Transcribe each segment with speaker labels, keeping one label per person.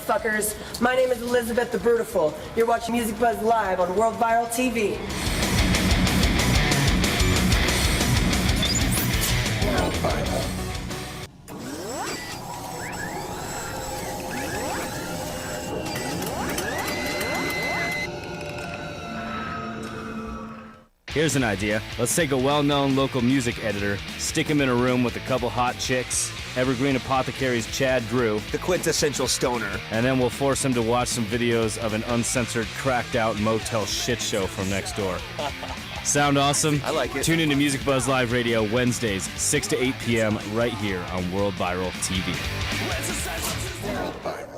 Speaker 1: motherfuckers. My name is Elizabeth the Brutiful. You're watching Music Buzz live on World Viral TV.
Speaker 2: World Viral.
Speaker 3: Here's an idea. Let's take a well-known local music editor, stick him in a room with a couple hot chicks, Evergreen Apothecary's Chad Drew,
Speaker 4: the quintessential stoner,
Speaker 3: and then we'll force him to watch some videos of an uncensored, cracked-out motel shit show from next door. Sound awesome?
Speaker 4: I like it.
Speaker 3: Tune into Music Buzz Live Radio Wednesdays, 6 to 8 p.m. right here on World Viral TV.
Speaker 2: World Viral.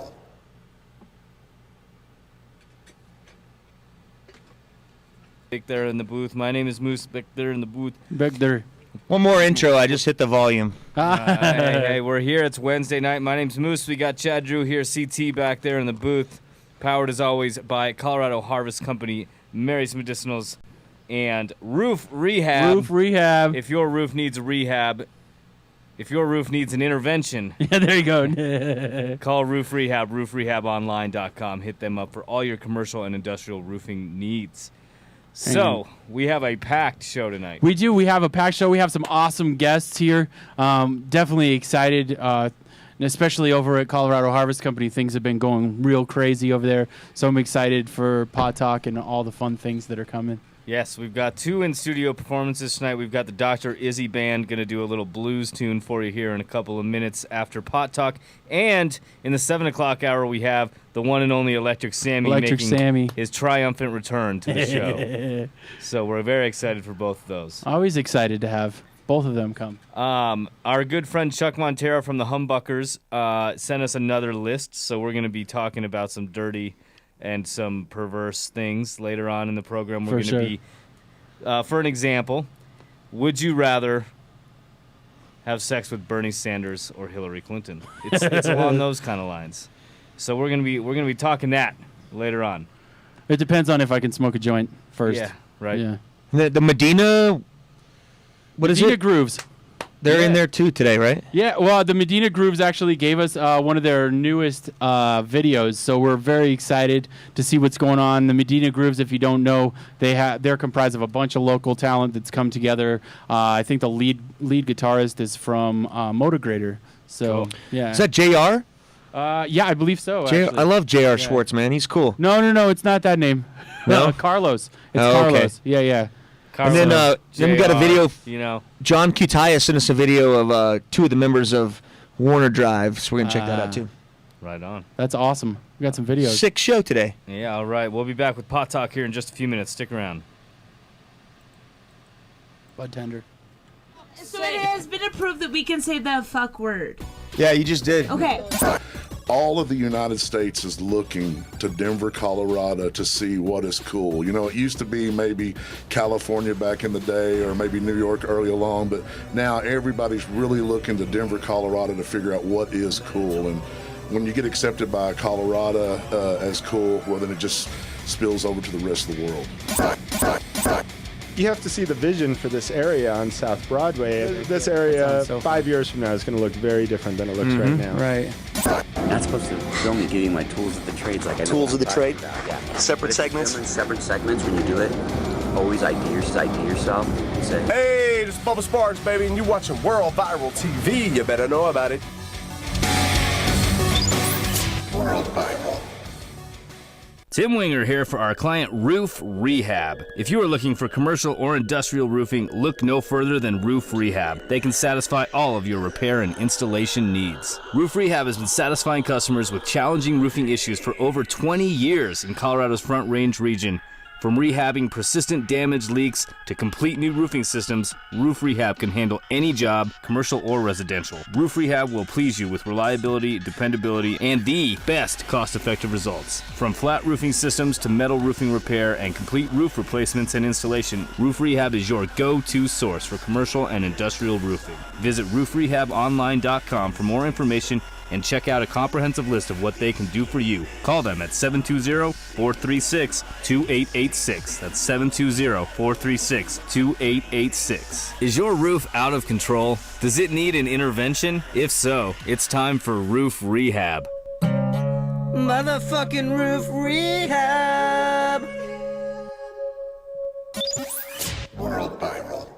Speaker 3: Back there in the booth. My name is Moose. Back there in the booth.
Speaker 5: Back there.
Speaker 4: One more intro. I just hit the volume.
Speaker 3: Hey, we're here. It's Wednesday night. My name's Moose. We got Chad Drew here, CT back there in the booth. Powered as always by Colorado Harvest Company, Mary's Medicinals, and Roof Rehab.
Speaker 5: Roof Rehab.
Speaker 3: If your roof needs a rehab, if your roof needs an intervention,
Speaker 5: Yeah, there you go.
Speaker 3: call Roof Rehab, roofrehabonline.com. Hit them up for all your commercial and industrial roofing needs. So, we have a packed show tonight.
Speaker 5: We do. We have a packed show. We have some awesome guests here. Definitely excited, especially over at Colorado Harvest Company. Things have been going real crazy over there. So I'm excited for Pod Talk and all the fun things that are coming.
Speaker 3: Yes, we've got 2 in-studio performances tonight. We've got the Dr. Izzy Band going to do a little blues tune for you here in a couple of minutes after Pot Talk. And in the 7 o'clock hour, we have the one and only Electric Sammy making his triumphant return to the show. So we're very excited for both of those.
Speaker 5: Always excited to have both of them come.
Speaker 3: Our good friend Chuck Montero from the Humbuckers sent us another list, so we're going to be talking about some dirty and some perverse things later on in the program. We're going to be, for an example, would you rather have sex with Bernie Sanders or Hillary Clinton? It's along those kind of lines. So we're going to be talking that later on.
Speaker 5: It depends on if I can smoke a joint first.
Speaker 3: Yeah, right.
Speaker 5: Yeah.
Speaker 4: The Medina. What is
Speaker 5: Medina
Speaker 4: it?
Speaker 5: Grooves.
Speaker 4: They're in there too today, right?
Speaker 5: Yeah, well, the Medina Grooves actually gave us one of their newest videos, so we're very excited to see what's going on. The Medina Grooves, if you don't know, they're comprised of a bunch of local talent that's come together. I think the lead guitarist is from Motograder. So, yeah.
Speaker 4: Is that JR?
Speaker 5: Yeah, I believe so.
Speaker 4: I love JR Schwartz, man. He's cool.
Speaker 5: No, it's not that name.
Speaker 4: No?
Speaker 5: Carlos. It's
Speaker 4: Okay.
Speaker 5: Carlos. Yeah.
Speaker 4: And then we got a video.
Speaker 3: You know,
Speaker 4: John Cutaya sent us a video of 2 of the members of Warner Drive, so we're going to check that out too.
Speaker 3: right on.
Speaker 5: That's awesome. We got some videos.
Speaker 4: Sick show today.
Speaker 3: Yeah, all right. We'll be back with Pot Talk here in just a few minutes. Stick around.
Speaker 5: Bud tender.
Speaker 6: So it has been approved that we can say the fuck word.
Speaker 4: Yeah, you just did.
Speaker 6: Okay.
Speaker 2: All of the United States is looking to Denver, Colorado to see what is cool. You know, it used to be maybe California back in the day or maybe New York early along, but now everybody's really looking to Denver, Colorado to figure out what is cool. And when you get accepted by Colorado as cool, well, then it just spills over to the rest of the world.
Speaker 7: You have to see the vision for this area on South Broadway. This area, 5 years from now, is going to look very different than it looks right now.
Speaker 5: Right.
Speaker 8: I'm not supposed to film me giving my tools of the trades like I
Speaker 4: Tools of the trade?
Speaker 8: Yeah.
Speaker 4: Separate segments?
Speaker 8: Separate segments when you do it. Always ID yourself. And say,
Speaker 9: hey, this is Bubba Sparks, baby, and you're watching World Viral TV. You better know about it.
Speaker 2: World Viral.
Speaker 3: Tim Winger here for our client Roof Rehab. If you are looking for commercial or industrial roofing, look no further than Roof Rehab. They can satisfy all of your repair and installation needs. Roof Rehab has been satisfying customers with challenging roofing issues for over 20 years in Colorado's Front Range region. From rehabbing persistent damaged leaks to complete new roofing systems, Roof Rehab can handle any job, commercial or residential. Roof Rehab will please you with reliability, dependability, and the best cost-effective results. From flat roofing systems to metal roofing repair and complete roof replacements and installation, Roof Rehab is your go-to source for commercial and industrial roofing. Visit roofrehabonline.com for more information and check out a comprehensive list of what they can do for you. Call them at 720-436-2886. That's 720-436-2886. Is your roof out of control? Does it need an intervention? If so, it's time for Roof Rehab.
Speaker 1: Motherfucking roof rehab.
Speaker 10: World Viral.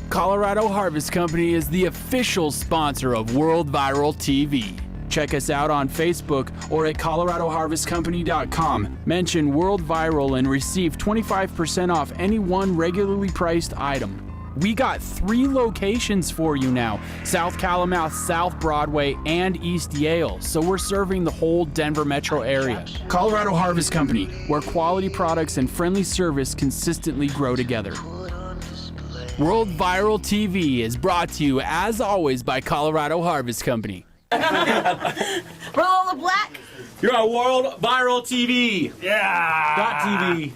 Speaker 5: Colorado Harvest Company is the official sponsor of World Viral TV. Check us out on Facebook or at coloradoharvestcompany.com. Mention World Viral and receive 25% off any one regularly priced item. We got 3 locations for you now: South Calamouth, South Broadway, and East Yale. So we're serving the whole Denver metro area. Colorado Harvest Company, where quality products and friendly service consistently grow together. World Viral TV is brought to you, as always, by Colorado Harvest Company.
Speaker 6: Roll the black.
Speaker 11: You're on World Viral TV.
Speaker 5: Yeah.
Speaker 11: .tv.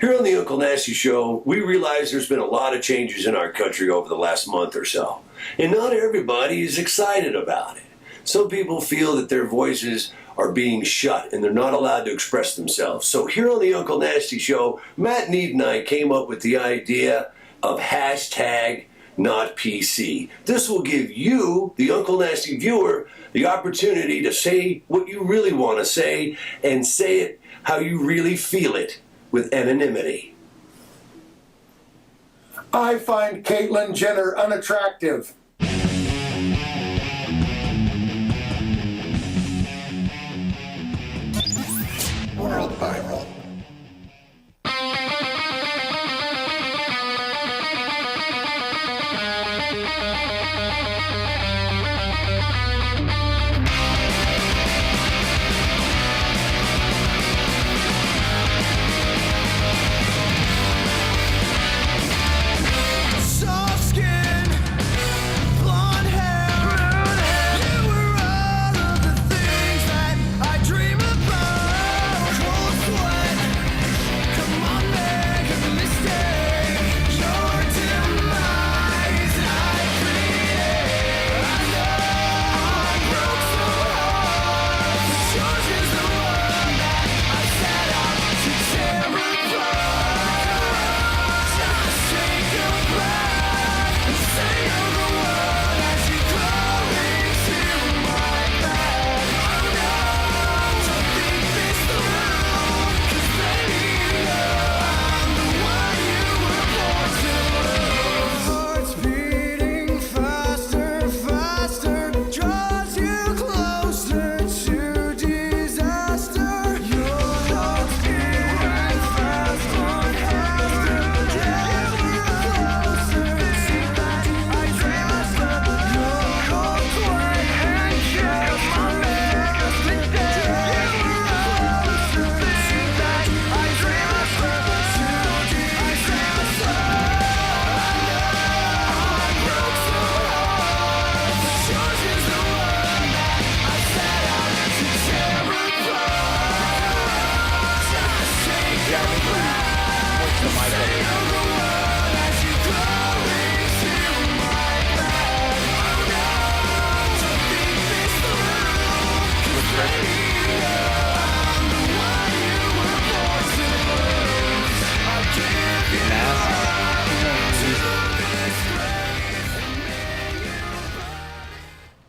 Speaker 12: Here on the Uncle Nasty Show, we realize there's been a lot of changes in our country over the last month or so. And not everybody is excited about it. Some people feel that their voices are being shut and they're not allowed to express themselves. So here on the Uncle Nasty Show, Matt Need and I came up with the idea of hashtag not PC. This will give you, the Uncle Nasty viewer, the opportunity to say what you really want to say and say it how you really feel it, with anonymity.
Speaker 10: I find Caitlyn Jenner unattractive. World Viral.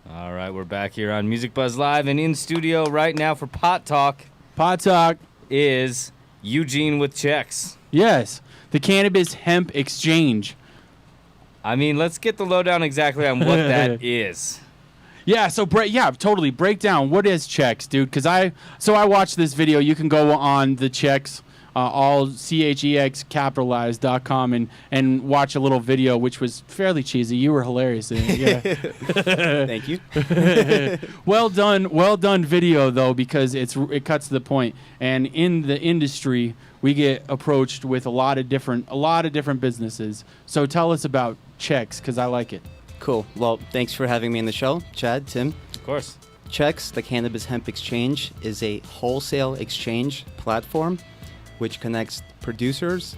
Speaker 3: All right, we're back here on Music Buzz Live, and in studio right now for Pot Talk.
Speaker 5: Pot Talk
Speaker 3: is Eugene with Chex.
Speaker 5: Yes, the Cannabis Hemp Exchange.
Speaker 3: I mean, let's get the lowdown exactly on what that is.
Speaker 5: Yeah, so totally break down what is Chex, dude. Because I watched this video. You can go on the Chex, all CHEX and watch a little video, which was fairly cheesy. You were hilarious in it. Yeah.
Speaker 11: Thank you.
Speaker 5: Well done video though, because it cuts to the point. And in the industry, we get approached with a lot of different businesses. So tell us about Chex, because I like it.
Speaker 11: Cool. Well, thanks for having me in the show, Chad, Tim.
Speaker 3: Of course.
Speaker 13: Chex, the Cannabis Hemp Exchange, is a wholesale exchange platform which connects producers,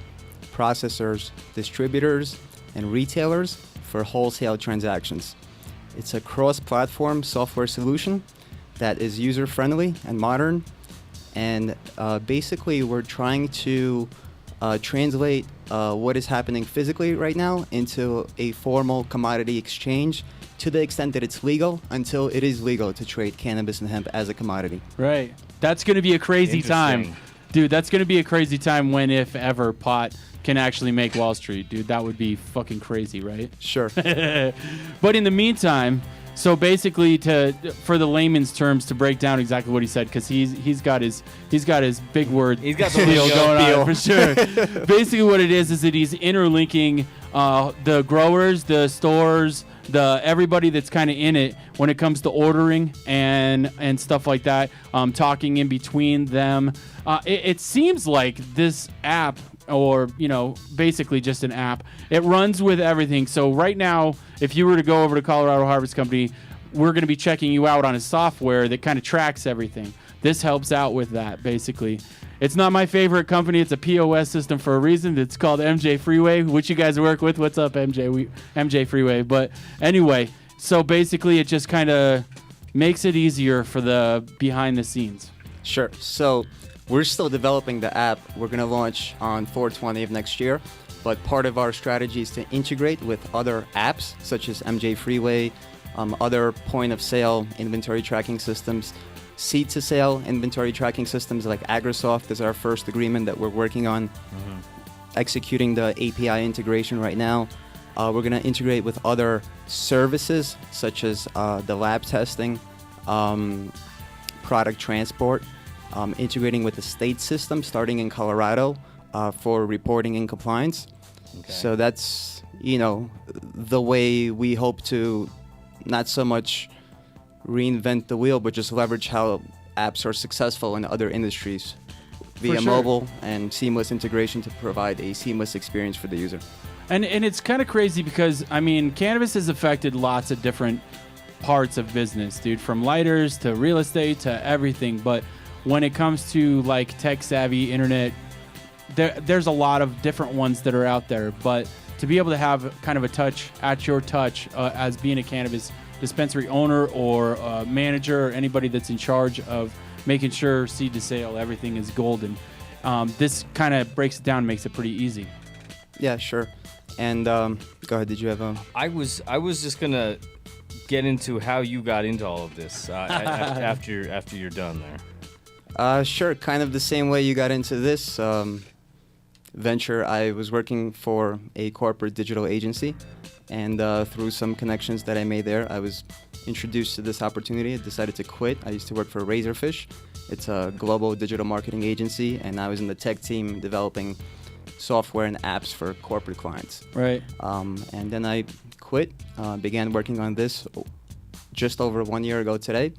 Speaker 13: processors, distributors, and retailers for wholesale transactions. It's a cross-platform software solution that is user-friendly and modern, and basically we're trying to translate what is happening physically right now into a formal commodity exchange to the extent that it's legal until it is legal to trade cannabis and hemp as a commodity.
Speaker 5: Right. That's going to be a crazy time. Dude, that's going to be a crazy time when, if ever, pot can actually make Wall Street. Dude, that would be fucking crazy, right?
Speaker 13: Sure.
Speaker 5: But in the meantime, so basically, for the layman's terms, to break down exactly what he said, because he's got his big word.
Speaker 3: He's got the
Speaker 5: deal going on for sure. Basically, what it is that he's interlinking the growers, the stores, everybody that's kind of in it when it comes to ordering and stuff like that, talking in between them. It seems like this app, or basically just an app, it runs with everything. So right now, if you were to go over to Colorado Harvest Company, we're going to be checking you out on a software that kind of tracks everything. This helps out with that, basically. It's not my favorite company. It's a POS system for a reason. It's called MJ Freeway, which you guys work with. What's up, MJ? MJ Freeway. But anyway, so basically it just kind of makes it easier for the behind the scenes.
Speaker 13: Sure. So we're still developing the app. We're going to launch on 4/20 of next year. But part of our strategy is to integrate with other apps, such as MJ Freeway, other point-of-sale inventory tracking systems, seed-to-sale inventory tracking systems like AgriSoft is our first agreement that we're working on, executing the API integration right now. We're going to integrate with other services such as the lab testing, product transport, integrating with the state system starting in Colorado for reporting and compliance.
Speaker 3: Okay.
Speaker 13: So that's, the way we hope to not so much reinvent the wheel, but just leverage how apps are successful in other industries via mobile and seamless integration to provide a seamless experience for the user.
Speaker 5: And it's kind of crazy because, cannabis has affected lots of different parts of business, dude, from lighters to real estate to everything. But when it comes to like tech savvy internet, there's a lot of different ones that are out there. But to be able to have kind of a touch at your touch as being a cannabis dispensary owner or manager or anybody that's in charge of making sure seed to sale, everything is golden. This kind of breaks it down and makes it pretty easy.
Speaker 13: Yeah, sure. And go ahead, did you have a...
Speaker 3: I was just going to get into how you got into all of this after you're done there.
Speaker 13: Sure, kind of the same way you got into this venture. I was working for a corporate digital agency, and through some connections that I made there, I was introduced to this opportunity. I decided to quit. I used to work for Razorfish. It's a global digital marketing agency, and I was in the tech team developing software and apps for corporate clients.
Speaker 5: Right.
Speaker 13: And then I quit, began working on this just over 1 year ago today.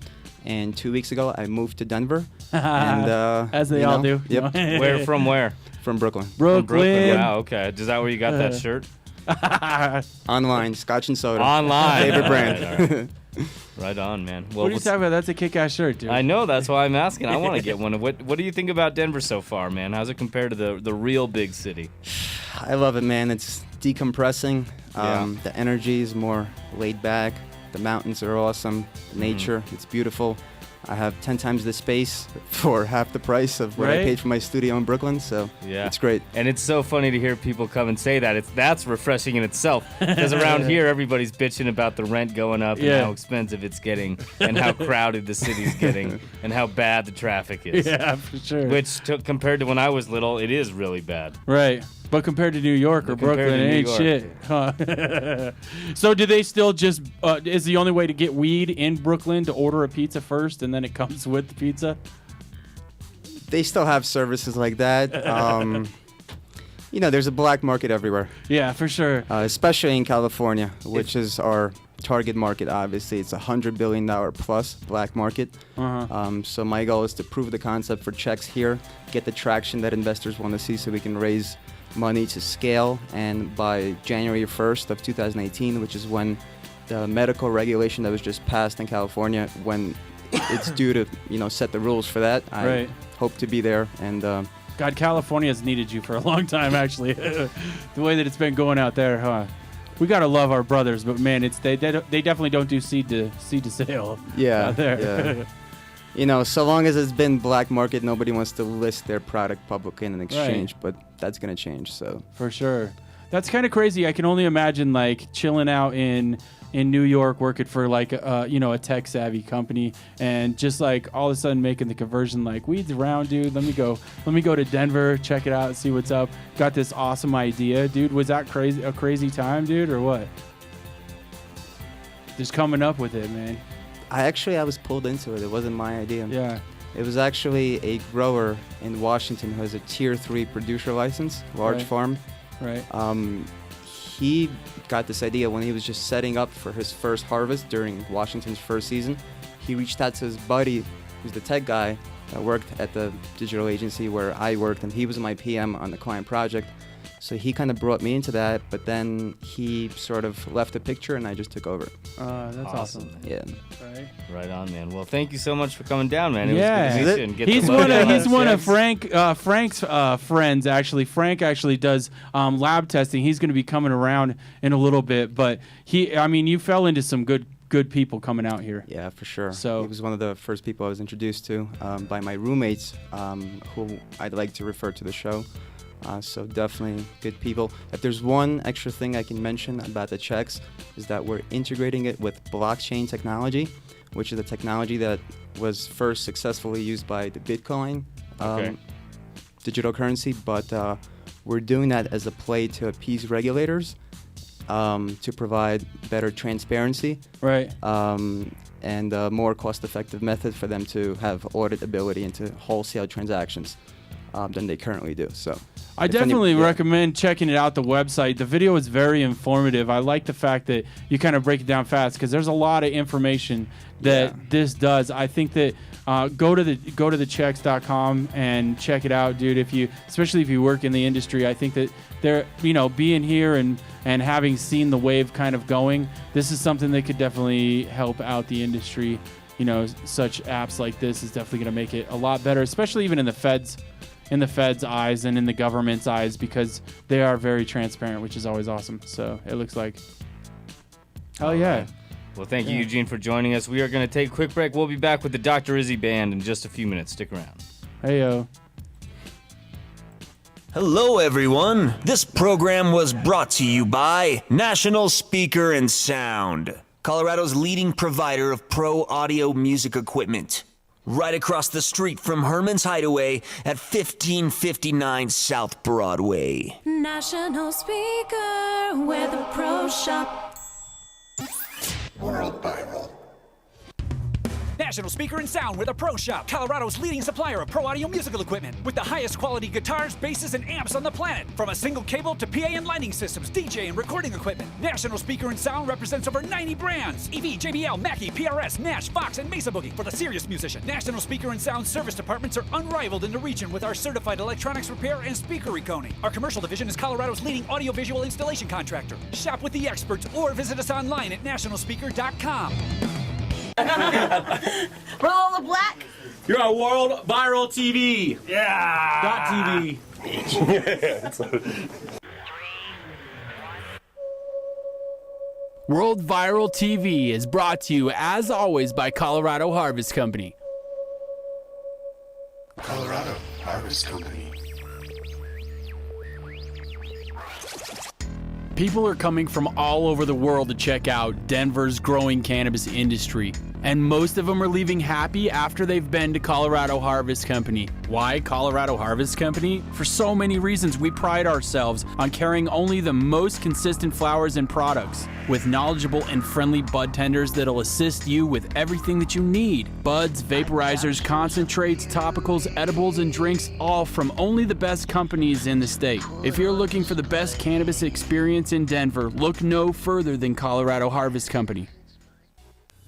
Speaker 13: And 2 weeks ago, I moved to Denver. And,
Speaker 5: as they all do.
Speaker 13: Yep.
Speaker 3: Where from where?
Speaker 13: From Brooklyn.
Speaker 5: Brooklyn.
Speaker 3: From Brooklyn. Wow, okay. Is that where you got that shirt?
Speaker 13: Online, Scotch and Soda.
Speaker 3: Online.
Speaker 13: Favorite brand.
Speaker 3: All right. Right on, man. Well,
Speaker 5: what are you talking about? That's a kick-ass shirt, dude.
Speaker 3: I know. That's why I'm asking. I want to get one. What do you think about Denver so far, man? How's it compared to the real big city?
Speaker 13: I love it, man. It's decompressing.
Speaker 3: Yeah.
Speaker 13: The energy is more laid back. The mountains are awesome. Nature, it's beautiful. I have 10 times the space for half the price of what I paid for my studio in Brooklyn, so it's great.
Speaker 3: And it's so funny to hear people come and say that. That's refreshing in itself, because around here everybody's bitching about the rent going up and how expensive it's getting and how crowded the city's getting and how bad the traffic is.
Speaker 5: Yeah, for sure.
Speaker 3: Which, compared to when I was little, it is really bad.
Speaker 5: Right. But compared to New York or Brooklyn, it ain't shit. Huh? So do they still just, is the only way to get weed in Brooklyn to order a pizza first and then it comes with the pizza?
Speaker 13: They still have services like that. There's a black market everywhere.
Speaker 5: Yeah, for sure.
Speaker 13: Especially in California, which is our target market, obviously. It's $100 billion plus black market. So my goal is to prove the concept for Chex here, get the traction that investors want to see so we can raise money to scale, and by January 1st of 2018, which is when the medical regulation that was just passed in California, when it's due to set the rules for that. I hope to be there, and
Speaker 5: God, California's needed you for a long time, actually. The way that it's been going out there, huh? We gotta love our brothers, but man, they definitely don't do seed to sale. Out there.
Speaker 13: Yeah. So long as it's been black market, nobody wants to list their product publicly in an exchange, but that's gonna change. So
Speaker 5: for sure, that's kind of crazy. I can only imagine like chilling out in New York, working for like a tech savvy company, and just like all of a sudden making the conversion. Like, weeds around, dude. Let me go to Denver, check it out, see what's up. Got this awesome idea, dude. Was that a crazy time, dude, or what? Just coming up with it, man.
Speaker 13: I was pulled into it. It wasn't my idea.
Speaker 5: Yeah.
Speaker 13: It was actually a grower in Washington who has a Tier 3 producer license, large farm.
Speaker 5: Right.
Speaker 13: He got this idea when he was just setting up for his first harvest during Washington's first season. He reached out to his buddy, who's the tech guy that worked at the digital agency where I worked, and he was my PM on the client project. So he kind of brought me into that, but then he sort of left the picture, and I just took over.
Speaker 5: That's awesome.
Speaker 13: Yeah.
Speaker 3: Right on, man. Well, thank you so much for coming down, man. It
Speaker 5: yeah.
Speaker 3: was good to meet you and get
Speaker 5: he's one of Frank's friends, actually. Frank actually does lab testing. He's going to be coming around in a little bit, but you fell into some good people coming out here.
Speaker 13: Yeah, for sure.
Speaker 5: So
Speaker 13: he was one of the first people I was introduced to by my roommates, who I'd like to refer to the show. So definitely good people. If there's one extra thing I can mention about the Chex, is that we're integrating it with blockchain technology, which is the technology that was first successfully used by the Bitcoin digital currency, but we're doing that as a play to appease regulators, to provide better transparency, and a more cost-effective method for them to have auditability into wholesale transactions than they currently do. So
Speaker 5: I definitely recommend checking it out, the website. The video is very informative. I like the fact that you kind of break it down fast, because there's a lot of information that this does. I think that go to the Chex.com and check it out, dude. Especially if you work in the industry, I think that they're being here and having seen the wave kind of going, this is something that could definitely help out the industry. Such apps like this is definitely going to make it a lot better, especially even in the Fed's eyes and in the government's eyes, because they are very transparent, which is always awesome. So it looks like, hell yeah.
Speaker 3: Well, thank you, Eugene, for joining us. We are going to take a quick break. We'll be back with the Dr. Izzy Band in just a few minutes. Stick around.
Speaker 5: Hey, yo.
Speaker 14: Hello, everyone. This program was brought to you by National Speaker and Sound, Colorado's leading provider of pro audio music equipment. Right across the street from Herman's Hideaway at 1559 South Broadway.
Speaker 15: National Speaker, where the pros shop.
Speaker 10: World Viral.
Speaker 16: National Speaker and Sound with a Pro Shop, Colorado's leading supplier of pro audio musical equipment with the highest quality guitars, basses, and amps on the planet. From a single cable to PA and lighting systems, DJ and recording equipment, National Speaker and Sound represents over 90 brands. EV, JBL, Mackie, PRS, Nash, Fox, and Mesa Boogie. For the serious musician, National Speaker and Sound service departments are unrivaled in the region with our certified electronics repair and speaker reconing. Our commercial division is Colorado's leading audiovisual installation contractor. Shop with the experts or visit us online at nationalspeaker.com.
Speaker 6: Roll the black.
Speaker 11: You're on World Viral TV.
Speaker 3: Yeah.
Speaker 11: .tv.
Speaker 17: World Viral TV is brought to you, as always, by Colorado Harvest Company.
Speaker 10: Colorado Harvest Company.
Speaker 17: People are coming from all over the world to check out Denver's growing cannabis industry, and most of them are leaving happy after they've been to Colorado Harvest Company. Why Colorado Harvest Company? For so many reasons. We pride ourselves on carrying only the most consistent flowers and products, with knowledgeable and friendly bud tenders that'll assist you with everything that you need. Buds, vaporizers, concentrates, topicals, edibles, and drinks, all from only the best companies in the state. If you're looking for the best cannabis experience in Denver, look no further than Colorado Harvest Company.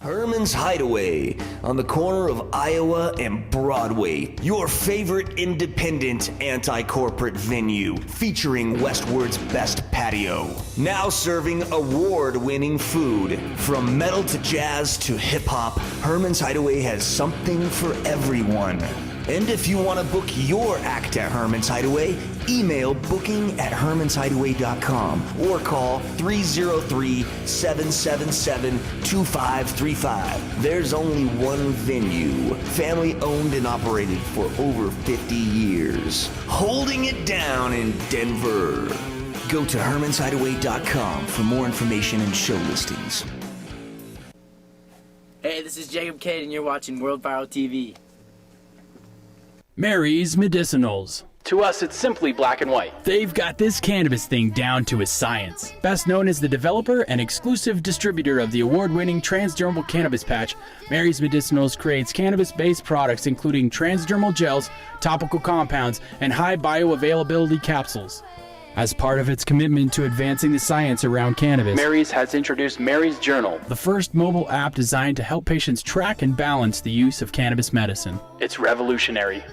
Speaker 14: Herman's Hideaway, on the corner of Iowa and Broadway. Your favorite independent anti-corporate venue, featuring Westward's best patio. Now serving award-winning food. From metal to jazz to hip-hop, Herman's Hideaway has something for everyone. And if you want to book your act at Herman's Hideaway, email booking@hermanshideaway.com or call 303-777-2535. There's only one venue, family owned and operated for over 50 years. Holding it down in Denver. Go to hermanshideaway.com for more information and show listings.
Speaker 18: Hey, this is Jacob Cade and you're watching World Viral TV.
Speaker 17: Mary's Medicinals. To us, it's simply black and white. They've got this cannabis thing down to a science. Best known as the developer and exclusive distributor of the award-winning transdermal cannabis patch, Mary's Medicinals creates cannabis-based products including transdermal gels, topical compounds, and high bioavailability capsules. As part of its commitment to advancing the science around cannabis, Mary's has introduced Mary's Journal, the first mobile app designed to help patients track and balance the use of cannabis medicine. It's revolutionary.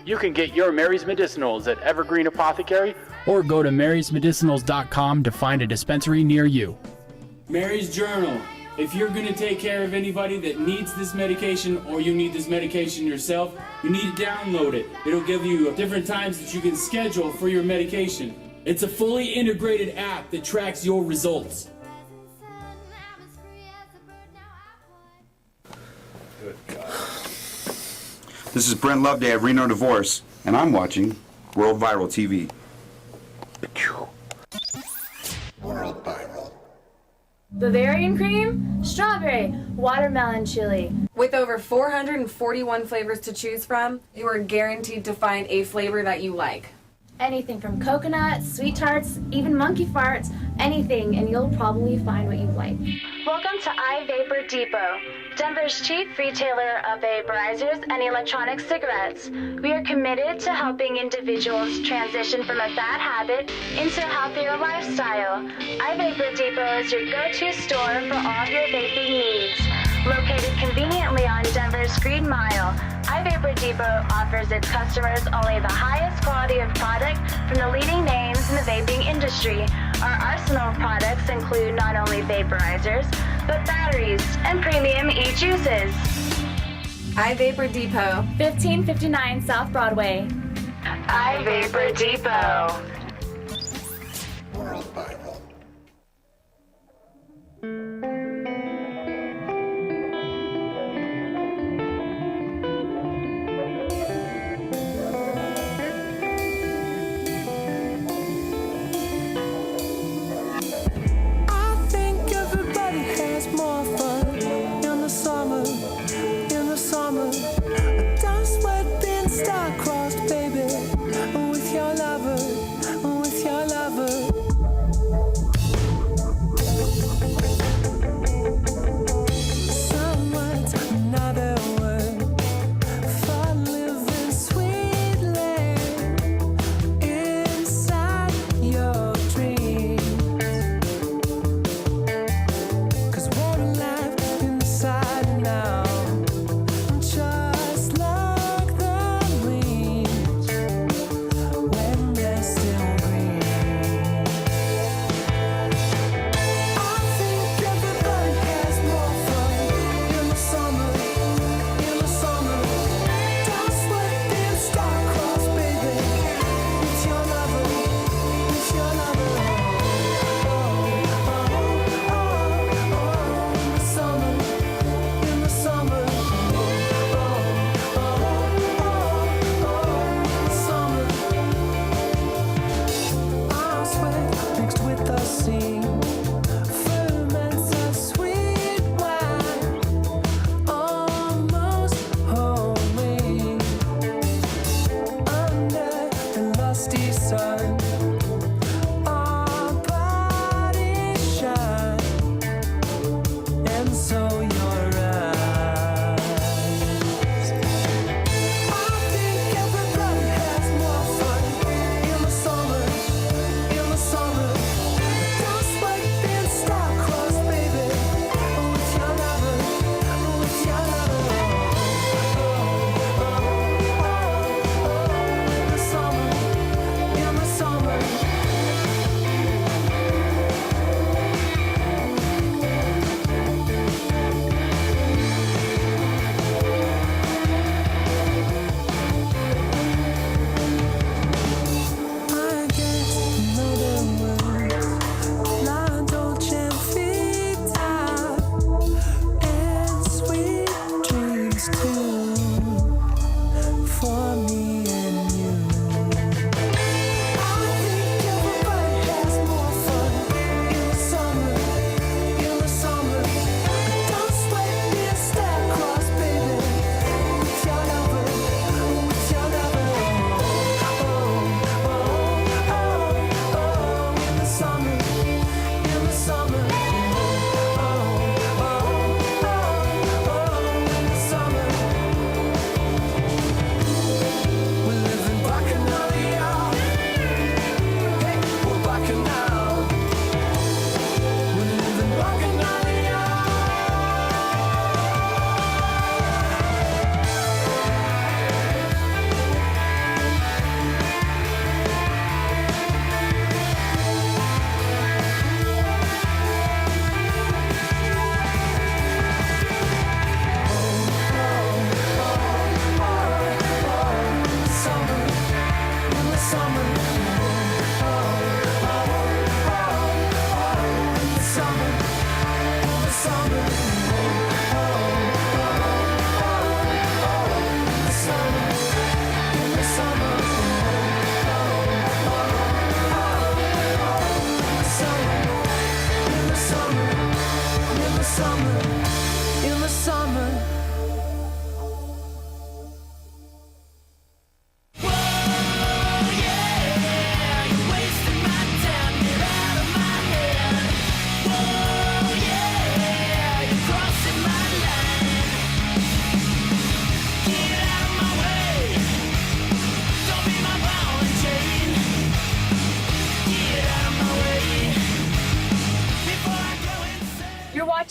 Speaker 17: You can get your Mary's Medicinals at Evergreen Apothecary or go to marysmedicinals.com to find a dispensary near you.
Speaker 5: Mary's Journal. If you're going to take care of anybody that needs this medication or you need this medication yourself, you need to download it. It'll give you different times that you can schedule for your medication. It's a fully integrated app that tracks your results.
Speaker 19: This is Brent Loveday of Reno Divorce, and I'm watching World Viral TV.
Speaker 10: World Viral.
Speaker 20: Bavarian cream, strawberry, watermelon chili. With over 441 flavors to choose from, you are guaranteed to find a flavor that you like. Anything from coconut, sweet tarts, even monkey farts, anything, and you'll probably find what you like.
Speaker 15: Welcome to iVapor Depot, Denver's chief retailer of vaporizers and electronic cigarettes. We are committed to helping individuals transition from a bad habit into a healthier lifestyle. iVapor Depot is your go-to store for all of your vaping needs. Located conveniently on Denver's Green Mile, iVapor Depot offers its customers only the highest quality of product from the leading names in the vaping industry. Our arsenal of products include not only vaporizers, but batteries and premium e-juices.
Speaker 20: iVapor Depot, 1559 South Broadway.
Speaker 15: iVapor Depot.
Speaker 10: World Viral.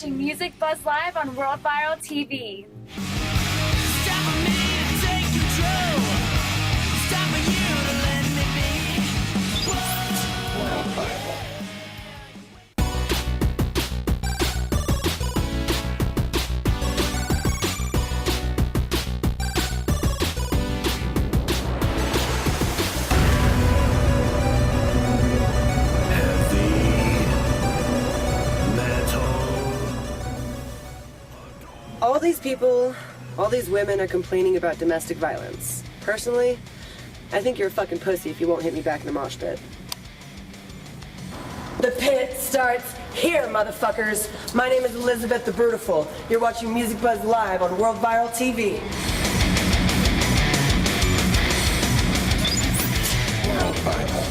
Speaker 15: watching Music Buzz Live on World Viral TV.
Speaker 1: All these people, all these women are complaining about domestic violence. Personally, I think you're a fucking pussy if you won't hit me back in the mosh pit. The pit starts here, motherfuckers. My name is Elizabeth the Brutiful. You're watching Music Buzz Live on World Viral TV.
Speaker 10: World Viral.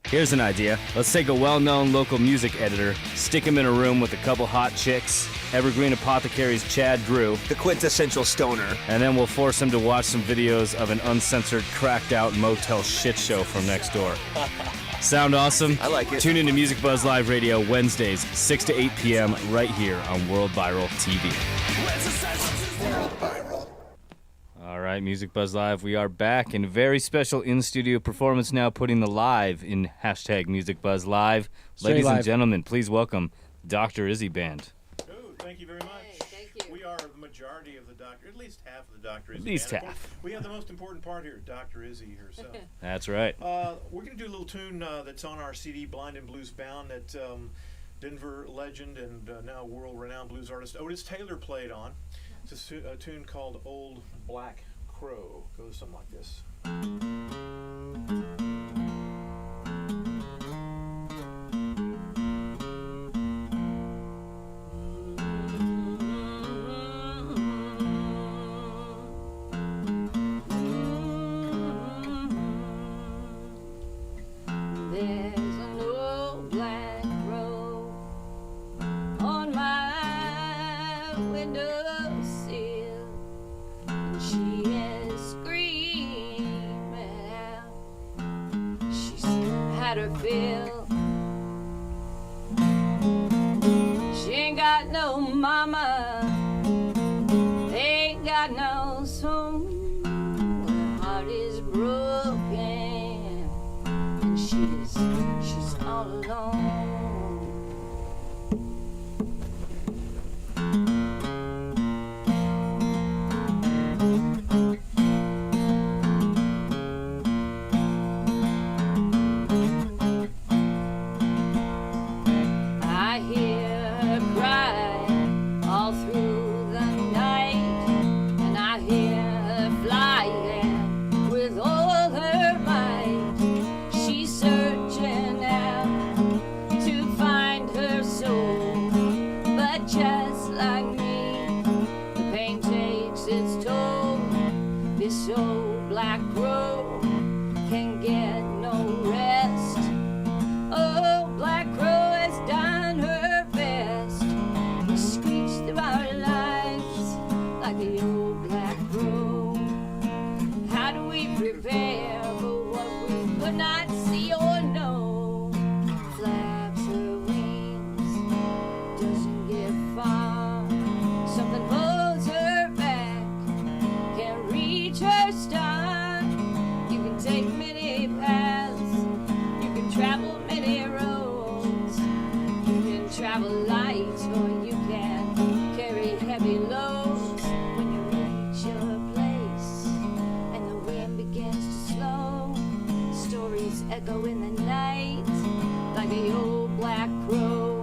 Speaker 3: Here's an idea. Let's take a well-known local music editor, stick him in a room with a couple hot chicks, Evergreen Apothecary's Chad Drew,
Speaker 4: the quintessential stoner,
Speaker 3: and then we'll force him to watch some videos of an uncensored, cracked-out motel shit show from next door. Sound awesome?
Speaker 4: I like it.
Speaker 3: Tune into Music Buzz Live Radio Wednesdays, 6 to 8 p.m. right here on World Viral TV.
Speaker 10: World Viral.
Speaker 3: All right, Music Buzz Live, we are back in a very special in-studio performance now, putting the live in hashtag Music Buzz Live. Ladies and gentlemen, please welcome Dr. Izzy Band.
Speaker 21: Oh, thank you very much. Hey, thank you. We are the majority of the Doctor, at least half of the Dr. Izzy
Speaker 3: At least
Speaker 21: band.
Speaker 3: half.
Speaker 21: We have the most important part here, Dr. Izzy herself.
Speaker 3: That's right.
Speaker 21: We're going to do a little tune that's on our CD, Blind and Blues Bound, that Denver legend and now world-renowned blues artist Otis Taylor played on. It's a tune called Old Black Crow. Goes something like this.
Speaker 22: There's an old black
Speaker 7: old black crow can get no rest. Oh, black crow has done her best. We screech through our lives like the old black crow. How do we prepare for what we could not see or know? Flaps her wings, doesn't get far. Something holds her back, can't reach her star. You can take many paths, you can travel many roads. You can travel light or you can carry heavy loads. When you reach your place and the wind begins to slow, stories echo in the night like the old black crow.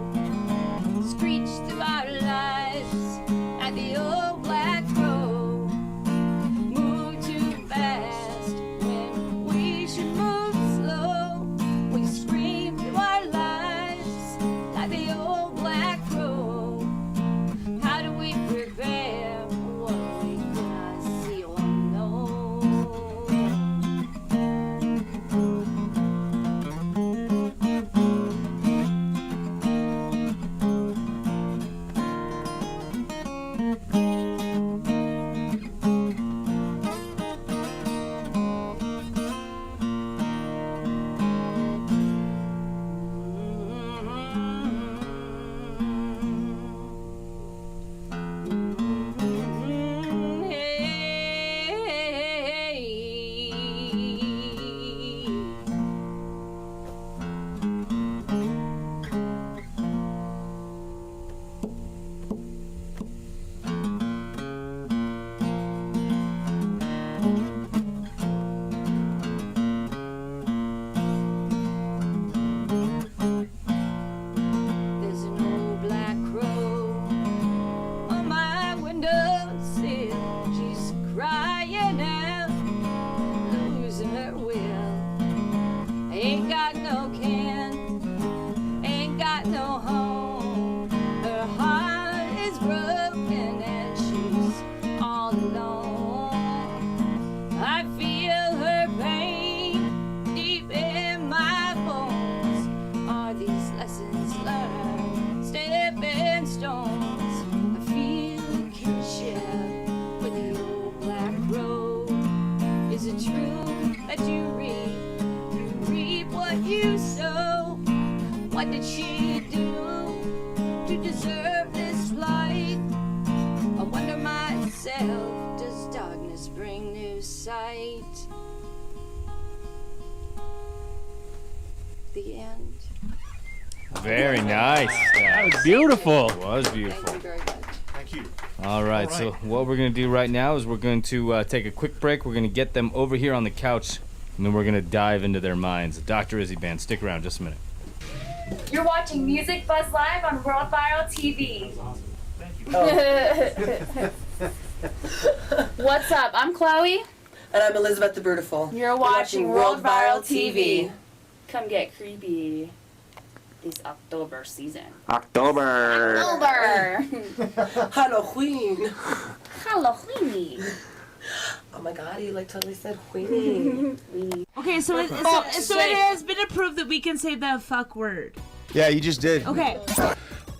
Speaker 7: Screech through our lives at the old black crow. Move too fast when we should move slow. We scream through our lives like the old black crow. How do we prepare for what we cannot see or know? There's an old black crow on my windowsill. She's crying out, losing her will. Ain't got no kin, ain't got no home. Her heart is broken and she's all alone. I feel her pain deep in my bones. Are these lessons learned stepping stones? I feel a kinship with the old black crow. Is it true that you reap what you sow? What did she do to deserve this plight? I wonder myself, does darkness bring new sight? The end.
Speaker 3: Very nice.
Speaker 5: That was beautiful.
Speaker 3: It was beautiful.
Speaker 7: Thank you very much.
Speaker 21: Thank you.
Speaker 3: All right, so what we're going to do right now is we're going to take a quick break. We're going to get them over here on the couch, and then we're going to dive into their minds. Dr. Izzy Band, stick around just a minute.
Speaker 20: You're watching Music Buzz Live on World Viral TV. What's up? I'm Chloe.
Speaker 1: And I'm Elizabeth the Brutiful.
Speaker 20: You're watching World Viral TV. Come get creepy this October season.
Speaker 8: October.
Speaker 1: Halloween.
Speaker 20: Halloween.
Speaker 1: Oh my god, he like totally said Weenie.
Speaker 6: Okay, so it has been approved that we can say the fuck word.
Speaker 2: Yeah, you just did.
Speaker 6: Okay.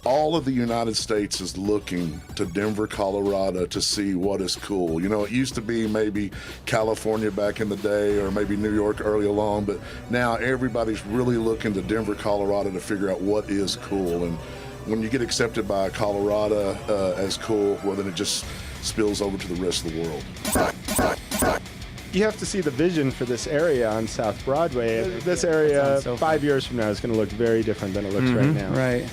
Speaker 2: All of the United States is looking to Denver, Colorado to see what is cool. You know, it used to be maybe California back in the day or maybe New York early along, but now everybody's really looking to Denver, Colorado to figure out what is cool. And when you get accepted by Colorado as cool, well, then it just spills over to the rest of the world.
Speaker 22: You have to see the vision for this area on South Broadway. This area, 5 years from now, is going to look very different than it looks right now.
Speaker 4: Right.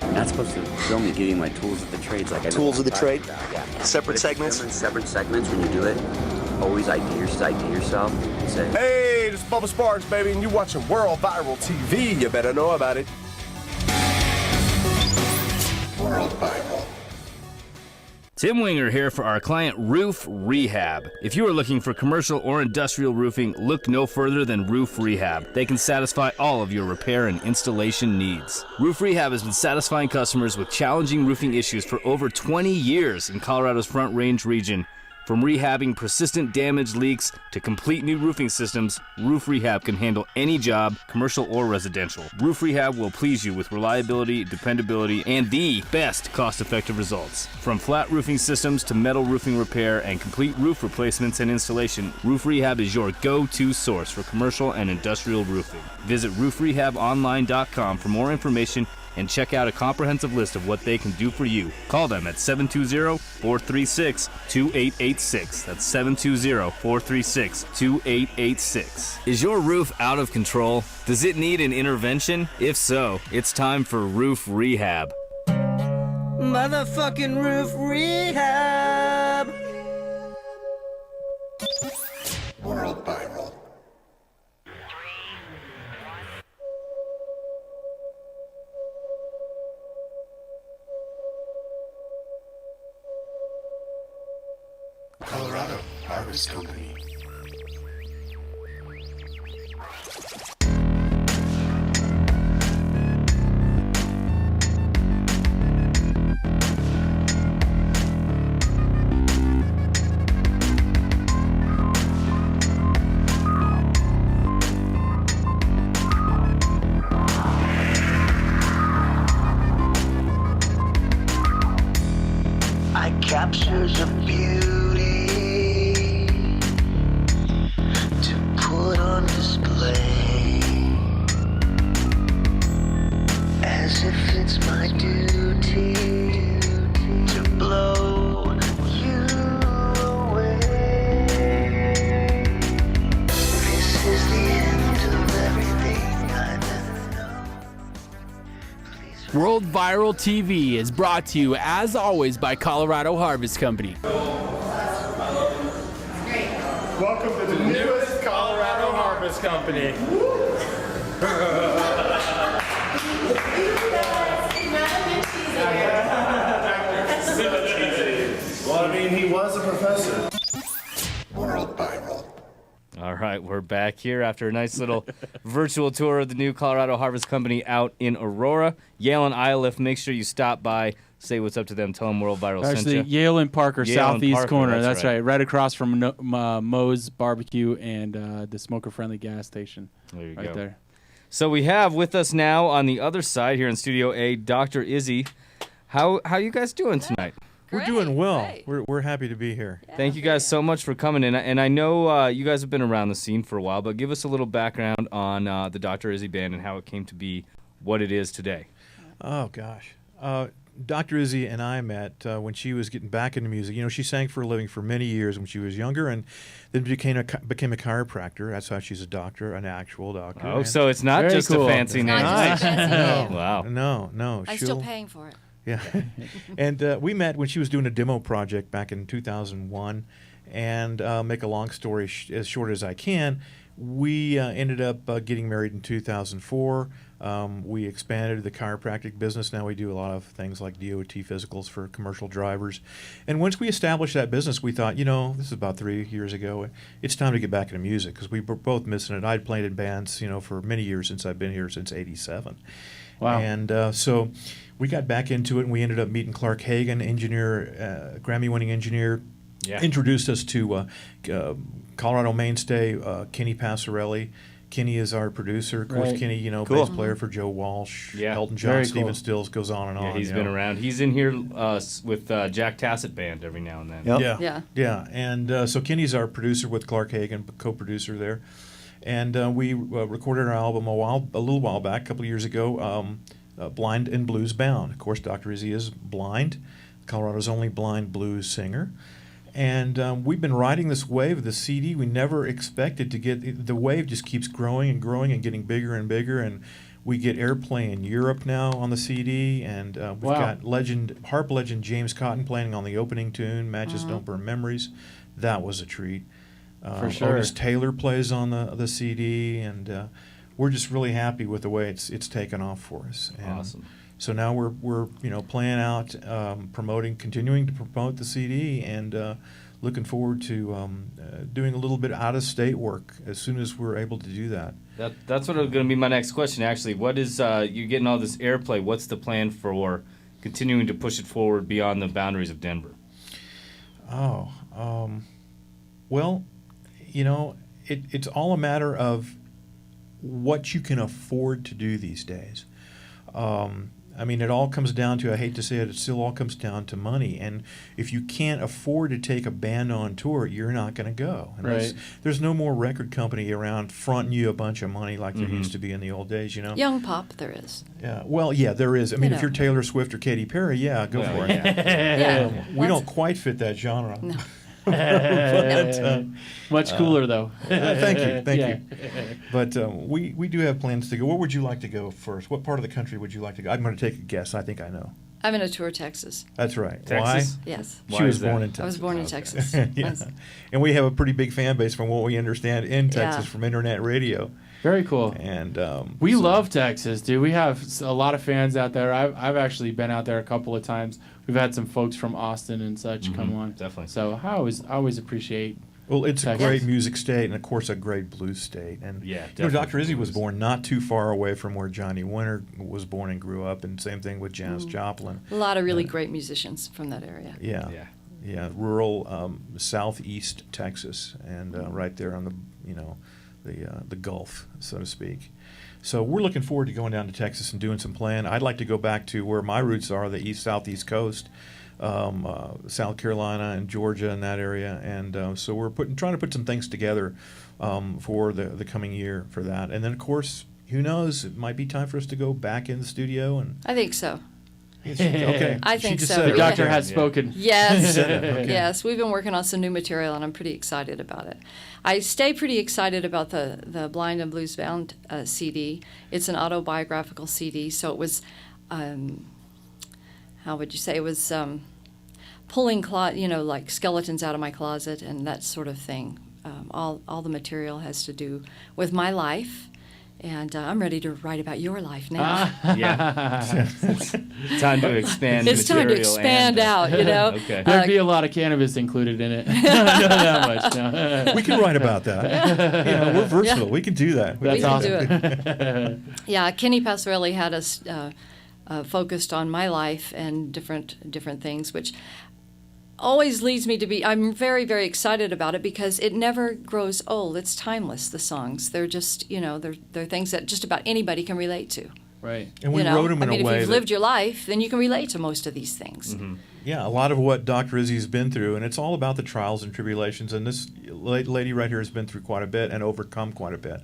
Speaker 8: I'm not supposed to film me getting my tools of the trades like I know
Speaker 23: Tools of the trade?
Speaker 8: Yeah.
Speaker 23: Separate segments?
Speaker 8: Film in separate segments when you do it. Always ID yourself and say,
Speaker 9: Hey, this is Bubba Sparks, baby, and you're watching World Viral TV. You better know about it.
Speaker 2: World Viral.
Speaker 3: Tim Winger here for our client Roof Rehab. If you are looking for commercial or industrial roofing, look no further than Roof Rehab. They can satisfy all of your repair and installation needs. Roof Rehab has been satisfying customers with challenging roofing issues for over 20 years in Colorado's Front Range region From rehabbing persistent damage, leaks, to complete new roofing systems, Roof Rehab can handle any job, commercial or residential. Roof Rehab will please you with reliability, dependability, and the best cost-effective results. From flat roofing systems to metal roofing repair and complete roof replacements and installation, Roof Rehab is your go-to source for commercial and industrial roofing. Visit roofrehabonline.com for more information and check out a comprehensive list of what they can do for you. Call them at 720-436-2886. That's 720-436-2886. Is your roof out of control? Does it need an intervention? If so, it's time for Roof Rehab.
Speaker 12: Motherfucking Roof Rehab.
Speaker 10: World Viral. Colorado Harvest Company.
Speaker 12: I capture the beauty to put on display, as if it's my duty to blow you away. This is the end of everything I've ever known.
Speaker 17: World Viral TV is brought to you, as always, by Colorado Harvest Company.
Speaker 22: Welcome to the newest Colorado Harvest Company.
Speaker 10: Well, I mean, he was a professor. World Viral.
Speaker 3: All right, we're back here after a nice little virtual tour of the new Colorado Harvest Company out in Aurora. Yale and Iliff, make sure you stop by, say what's up to them, tell them World Viral sent
Speaker 5: Actually,
Speaker 3: you.
Speaker 5: Yale and Parker,
Speaker 3: Yale and
Speaker 5: southeast
Speaker 3: Parker,
Speaker 5: corner.
Speaker 3: that's
Speaker 5: Right. Right across from Moe's Barbecue and the smoker-friendly gas station.
Speaker 3: There you
Speaker 5: right
Speaker 3: go.
Speaker 5: there.
Speaker 3: So we have with us now on the other side here in Studio A, Dr. Izzy. How you guys doing tonight?
Speaker 13: We're doing well. We're happy to be here.
Speaker 3: Thank you guys so much for coming in. And I know you guys have been around the scene for a while, but give us a little background on the Dr. Izzy Band and how it came to be what it is today.
Speaker 13: Oh, gosh. Dr. Izzy and I met when she was getting back into music. You know, she sang for a living for many years when she was younger, and then became a chiropractor. That's how she's a doctor, an actual doctor.
Speaker 3: Oh, so it's not just a fancy name.
Speaker 13: Nice. No.
Speaker 3: Wow.
Speaker 13: No.
Speaker 23: I'm still paying for it.
Speaker 13: Yeah. And we met when she was doing a demo project back in 2001. And make a long story as short as I can, we ended up getting married in 2004. We expanded the chiropractic business. Now we do a lot of things like DOT physicals for commercial drivers. And once we established that business, we thought, this is about 3 years ago, it's time to get back into music because we were both missing it. I'd played in bands, for many years since I've been here, since '87.
Speaker 5: Wow.
Speaker 13: And so we got back into it, and we ended up meeting Clark Hagan, engineer, Grammy-winning engineer.
Speaker 3: Yeah.
Speaker 13: Introduced us to Colorado mainstay Kenny Passarelli. Kenny is our producer. Of course,
Speaker 5: Right.
Speaker 13: Kenny,
Speaker 3: Cool.
Speaker 13: bass player for Joe Walsh, Elton John,
Speaker 5: Very
Speaker 13: Stephen
Speaker 5: cool.
Speaker 13: Stills, goes on and on.
Speaker 3: Yeah, he's been around. He's in here with Jack Tassett Band every now and then.
Speaker 13: Yeah. And so Kenny's our producer with Clark Hagan, co-producer there. And we recorded our album a little while back, a couple of years ago, Blind and Blues Bound. Of course, Dr. Izzy is blind, Colorado's only blind blues singer. And we've been riding this wave of the CD. We never expected to get, the wave just keeps growing and growing and getting bigger and bigger. And we get airplay in Europe now on the CD. And we've got harp legend James Cotton playing on the opening tune, Matches Don't Burn Memories. That was a treat.
Speaker 5: For sure.
Speaker 13: Otis Taylor plays on the CD. And we're just really happy with the way it's taken off for us. And
Speaker 3: awesome.
Speaker 13: so now we're playing out, continuing to promote the CD, and looking forward to doing a little bit out of state work as soon as we're able to do that.
Speaker 3: That's what was going to be my next question. Actually, what is you're getting all this airplay? What's the plan for continuing to push it forward beyond the boundaries of Denver?
Speaker 13: Oh, Well, it's all a matter of what you can afford to do these days. It all comes down to, I hate to say it, it still all comes down to money. And if you can't afford to take a band on tour, you're not going to go. And there's no more record company around fronting you a bunch of money like there used to be in the old days,
Speaker 11: Young pop, there is.
Speaker 13: Yeah, well, yeah, there is. If you're Taylor Swift or Katy Perry, go for it. We don't quite fit that genre.
Speaker 11: No.
Speaker 5: Much cooler though.
Speaker 13: Thank you. But we do have plans to go. Where would you like to go first? What part of the country would you like to go? I'm going to take a guess. I think I know.
Speaker 11: I'm going to tour Texas.
Speaker 13: That's right.
Speaker 3: Texas?
Speaker 13: Why?
Speaker 11: Yes.
Speaker 13: She was born in Texas.
Speaker 11: I was born in Texas.
Speaker 13: And we have a pretty big fan base from what we understand in Texas from internet radio.
Speaker 5: Very cool.
Speaker 13: And
Speaker 5: we love Texas, dude. We have a lot of fans out there. I've actually been out there a couple of times. We've had some folks from Austin and such come on.
Speaker 3: Definitely.
Speaker 5: So I always appreciate.
Speaker 13: Well, it's
Speaker 5: Texas.
Speaker 13: a great music state, and of course, a great blues state. And Dr. Izzy was born not too far away from where Johnny Winter was born and grew up, and same thing with Janis Joplin.
Speaker 11: A lot of really great musicians from that area.
Speaker 13: Yeah. Rural southeast Texas, and right there on the Gulf, so to speak. So we're looking forward to going down to Texas and doing some playing. I'd like to go back to where my roots are, the southeast coast, South Carolina and Georgia and that area. And so we're trying to put some things together for the coming year for that. And then, of course, who knows? It might be time for us to go back in the studio. And
Speaker 11: I think so.
Speaker 13: Okay.
Speaker 11: I think so.
Speaker 5: The doctor has spoken.
Speaker 11: Yes.
Speaker 13: Okay.
Speaker 11: Yes. We've been working on some new material, and I'm pretty excited about it. I stay pretty excited about the Blind and Blues Bound CD. It's an autobiographical CD, so it was, how would you say, it was pulling, like skeletons out of my closet and that sort of thing. All the material has to do with my life. And I'm ready to write about your life now.
Speaker 3: It's time to expand.
Speaker 11: It's time to expand out,
Speaker 3: Okay.
Speaker 5: There'd be a lot of cannabis included in it. Not that much. No.
Speaker 13: We can write about that. We're versatile. We can do that.
Speaker 5: That's awesome.
Speaker 11: Do it. Kenny Passarelli had us focused on my life and different things, which always leads me to be, I'm very, very excited about it because it never grows old. It's timeless, the songs. They're just, they're things that just about anybody can relate to.
Speaker 5: Right.
Speaker 13: And we wrote them in a way
Speaker 11: if you've lived your life, then you can relate to most of these things.
Speaker 3: Mm-hmm.
Speaker 13: Yeah, a lot of what Dr. Izzy's been through, and it's all about the trials and tribulations, and this lady right here has been through quite a bit and overcome quite a bit.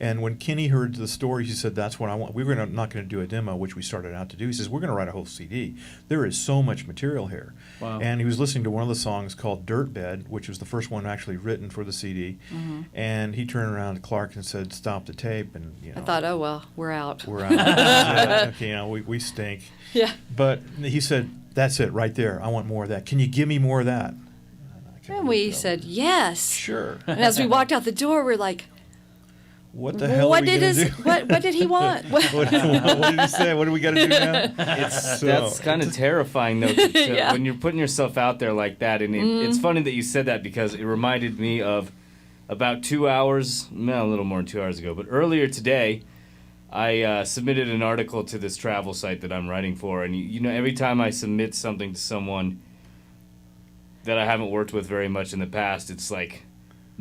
Speaker 13: And when Kenny heard the story, he said, that's what I want. We were not going to do a demo, which we started out to do. He says, we're going to write a whole CD. There is so much material here.
Speaker 5: Wow.
Speaker 13: And he was listening to one of the songs called Dirt Bed, which was the first one actually written for the CD.
Speaker 11: Mm-hmm.
Speaker 13: And he turned around to Clark and said, stop the tape. And
Speaker 11: I thought, oh, well, we're out.
Speaker 13: We're out. Okay, we stink.
Speaker 11: Yeah.
Speaker 13: But he said, that's it right there. I want more of that. Can you give me more of that?
Speaker 11: And we said, yes.
Speaker 13: Sure.
Speaker 11: And as we walked out the door, we're like,
Speaker 13: what the hell are we going to do?
Speaker 11: What did he want?
Speaker 13: What did he say? What do we got to do now?
Speaker 3: That's kind of terrifying, though, when you're putting yourself out there like that. And it's funny that you said that because it reminded me of about 2 hours, a little more than 2 hours ago, but earlier today, I submitted an article to this travel site that I'm writing for. And, every time I submit something to someone that I haven't worked with very much in the past, it's like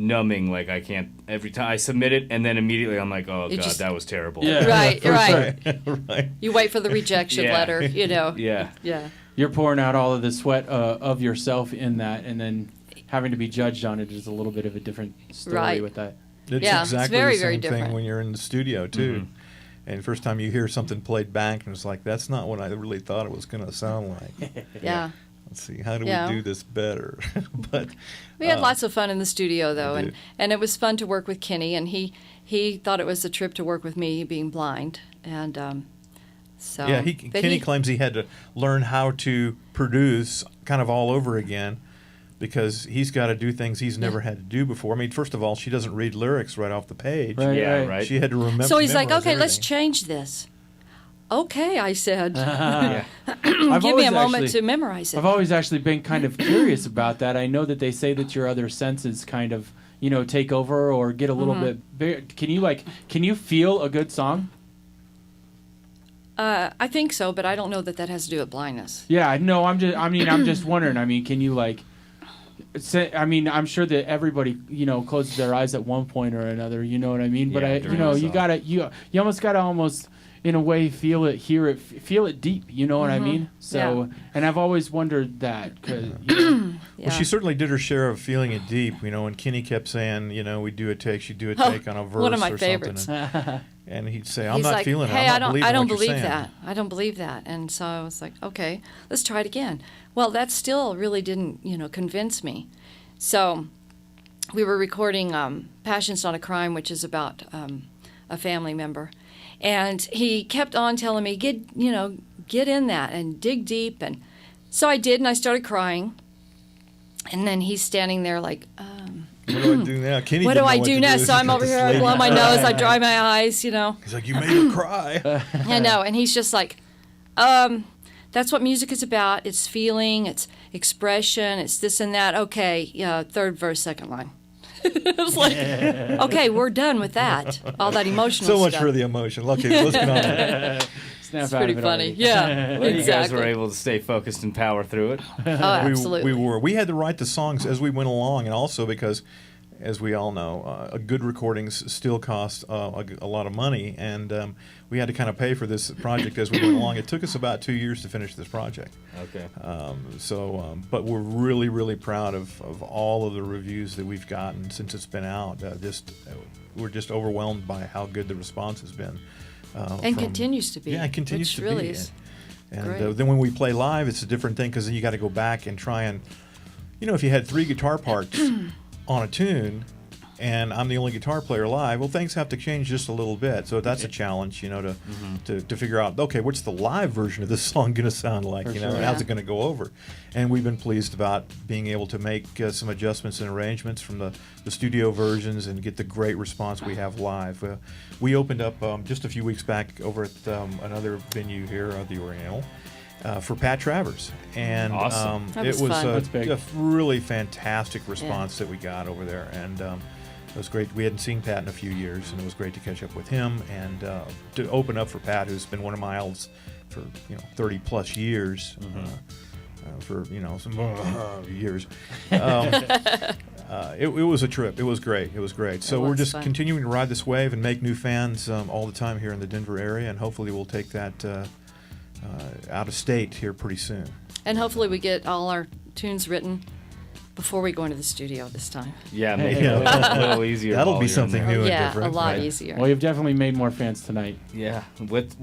Speaker 3: numbing. Like I can't, every time I submit it, and then immediately I'm like, oh, God, that was terrible.
Speaker 5: Yeah.
Speaker 11: Right.
Speaker 13: Right.
Speaker 11: You wait for the rejection letter,
Speaker 3: Yeah.
Speaker 11: Yeah.
Speaker 5: You're pouring out all of the sweat of yourself in that, and then having to be judged on it is a little bit of a different story with that.
Speaker 13: It's exactly
Speaker 11: it's very,
Speaker 13: the
Speaker 11: very
Speaker 13: same
Speaker 11: different
Speaker 13: thing when you're in the studio, too.
Speaker 3: Mm-hmm.
Speaker 13: And first time you hear something played back, and it's like, that's not what I really thought it was going to sound like.
Speaker 11: Yeah.
Speaker 13: Let's see, how do we do this better? But
Speaker 11: we had lots of fun in the studio, though, and it was fun to work with Kenny, and he thought it was a trip to work with me, being blind, and so
Speaker 13: yeah, Kenny claims he had to learn how to produce kind of all over again because he's got to do things he's never had to do before. I mean, first of all, she doesn't read lyrics right off the page.
Speaker 3: Right.
Speaker 13: She had to remember.
Speaker 11: So he's like, okay,
Speaker 13: everything.
Speaker 11: let's change this. Okay, I said.
Speaker 5: Give
Speaker 11: me a moment to memorize it.
Speaker 5: I've always actually been kind of curious about that. I know that they say that your other senses kind of, take over or get a little bit bigger. Can you feel a good song?
Speaker 11: I think so, but I don't know that has to do with blindness.
Speaker 5: Yeah, no, I'm just wondering. I mean, can you I mean, I'm sure that everybody, closes their eyes at one point or another. You know what I mean? But you almost gotta in a way feel it, hear it, feel it deep. You know what I mean? So, and I've always wondered that because.
Speaker 13: Well, she certainly did her share of feeling it deep, and Kenny kept saying, we do a take, she'd do a take on a verse
Speaker 11: one of my
Speaker 13: or
Speaker 11: favorites.
Speaker 13: something. And he'd say, I'm
Speaker 11: He's
Speaker 13: not
Speaker 11: like,
Speaker 13: feeling
Speaker 11: hey,
Speaker 13: it. I don't
Speaker 11: believe
Speaker 13: saying.
Speaker 11: that. I don't believe that. And so I was like, okay, let's try it again. Well, that still really didn't, convince me. So we were recording Passion's Not a Crime, which is about a family member. And he kept on telling me, get in that and dig deep. And so I did, and I started crying. And then he's standing there like,
Speaker 13: what do I do now? Kenny
Speaker 11: what do I do now? So I'm over here, I blow my nose, I dry my eyes,
Speaker 13: He's like, you made her cry.
Speaker 11: I know, and he's just like, that's what music is about. It's feeling, it's expression, it's this and that. Okay, third verse, second line. It's like, okay, we're done with that. All that emotional
Speaker 13: stuff. So much
Speaker 11: stuff.
Speaker 13: for the emotion. Okay, let's get on with it.
Speaker 11: It's pretty funny. Yeah,
Speaker 3: well,
Speaker 11: exactly.
Speaker 3: You guys were able to stay focused and power through it.
Speaker 11: Oh, absolutely.
Speaker 13: We were. We had to write the songs as we went along, and also because, as we all know, good recordings still cost a lot of money, and we had to kind of pay for this project as we went along. It took us about 2 years to finish this project.
Speaker 3: Okay.
Speaker 13: But we're really, really proud of all of the reviews that we've gotten since it's been out. We're just overwhelmed by how good the response has been.
Speaker 11: And continues to be.
Speaker 13: Yeah, it continues
Speaker 11: which
Speaker 13: to
Speaker 11: really
Speaker 13: be.
Speaker 11: Is
Speaker 13: and then when we play live, it's a different thing because then you got to go back and try and, if you had 3 guitar parts on a tune, and I'm the only guitar player live, well, things have to change just a little bit. So that's a challenge, to figure out, okay, what's the live version of this song going to sound like, and how's it going to go over? And we've been pleased about being able to make some adjustments and arrangements from the studio versions and get the great response we have live. We opened up just a few weeks back over at another venue here, the Oriental, for Pat Travers. And
Speaker 3: awesome.
Speaker 13: It was a really fantastic response that we got over there. And it was great. We hadn't seen Pat in a few years, and it was great to catch up with him and to open up for Pat, who's been one of my idols for 30 plus years. For some years. It was a trip. It was great. It was great. So we're just continuing to ride this wave and make new fans all the time here in the Denver area, and hopefully we'll take that out of state here pretty soon.
Speaker 11: And hopefully we get all our tunes written before we go into the studio this time.
Speaker 3: Yeah, make it a little easier.
Speaker 13: That'll be something new and different.
Speaker 11: Yeah, a lot easier.
Speaker 5: Well, you've definitely made more fans tonight.
Speaker 3: Yeah. What's